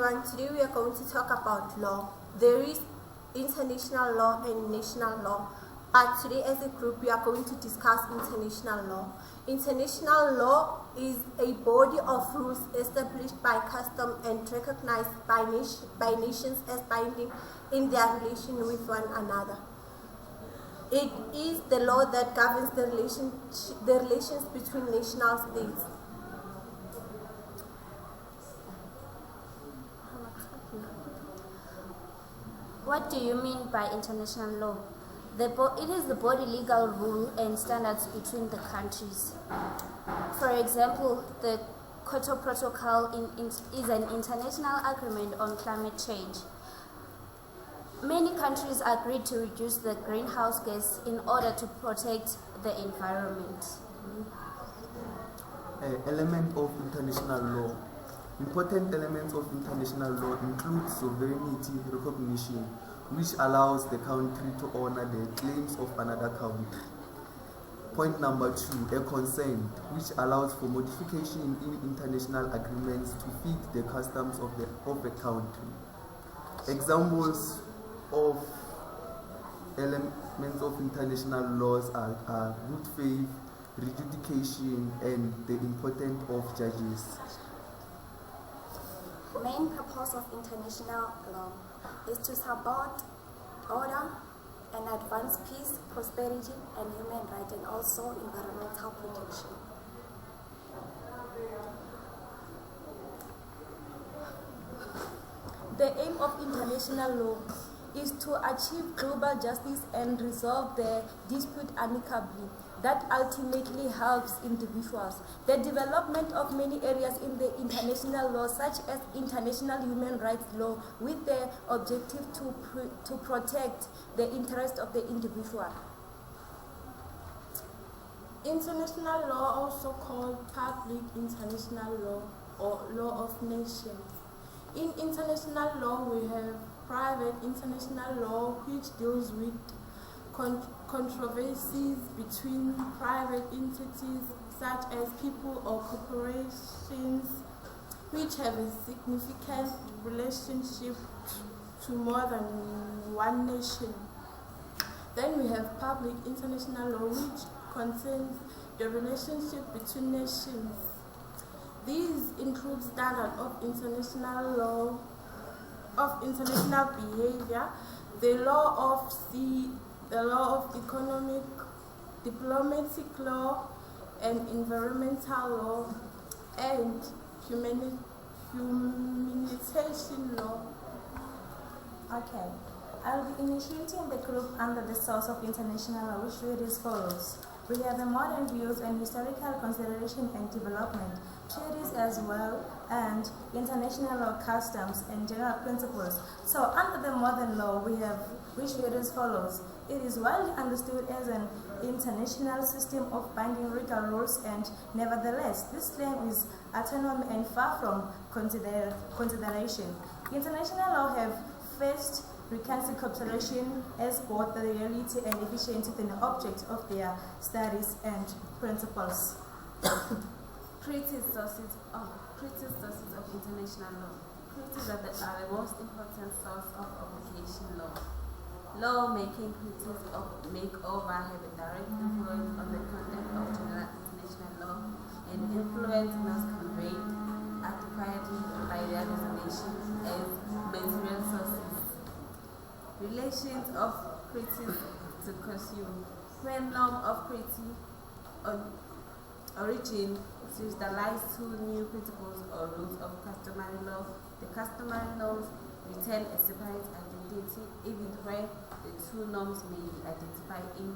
everyone, today we are going to talk about law. There is international law and national law, but today as a group we are going to discuss international law. International law is a body of rules established by custom and recognized by nations as binding in their relation with one another. It is the law that governs the relations between national states. What do you mean by international law? It is the body legal rule and standards between the countries. For example, the Kyoto Protocol is an international agreement on climate change. Many countries agreed to reduce the greenhouse gas in order to protect the environment. Element of international law. Important elements of international law include sovereignty recognition, which allows the country to honor the claims of another country. Point number 2, a consent, which allows for modification in international agreements to fit the customs of a country. Examples of elements of international laws are good faith, rejudication, and the importance of judges. Main purpose of international law is to support order and advance peace, prosperity, and human rights, and also environmental protection. The aim of international law is to achieve global justice and resolve the dispute amicably. That ultimately helps individuals. The development of many areas in the international law, such as international human rights law, with the objective to protect the interest of the individual. International law, also called public international law or law of nations. In international law, we have private international law, which deals with controversies between private entities such as people or corporations which have a significant relationship to more than one nation. Then we have public international law, which concerns the relationship between nations. These include standards of international law, of international behavior, the law of sea, the law of economic, diplomatic law, and environmental law, and humanitarian law. Okay, I will be initiating the group under the source of international law, which read as follows. We have the modern views and historical consideration and development, treaties as well, and international law customs and general principles. So under the modern law, we have which read as follows. It is widely understood as an international system of binding legal rules, and nevertheless, this claim is autonomous and far from consideration. International law have first recognized cooperation as both the reality and efficiency within the object of their studies and principles. Treaties sources of international law. Treaties are the most important source of obligation law. Law-making treaties make over have a direct influence on the content of general international law, and influence must conveyed adequately by their destination as material sources. Relations of treaties to consume. When norm of treaty origin crystallize two new principles or rules of customary law, the customary norms retain a separate identity even where the two norms may be identified in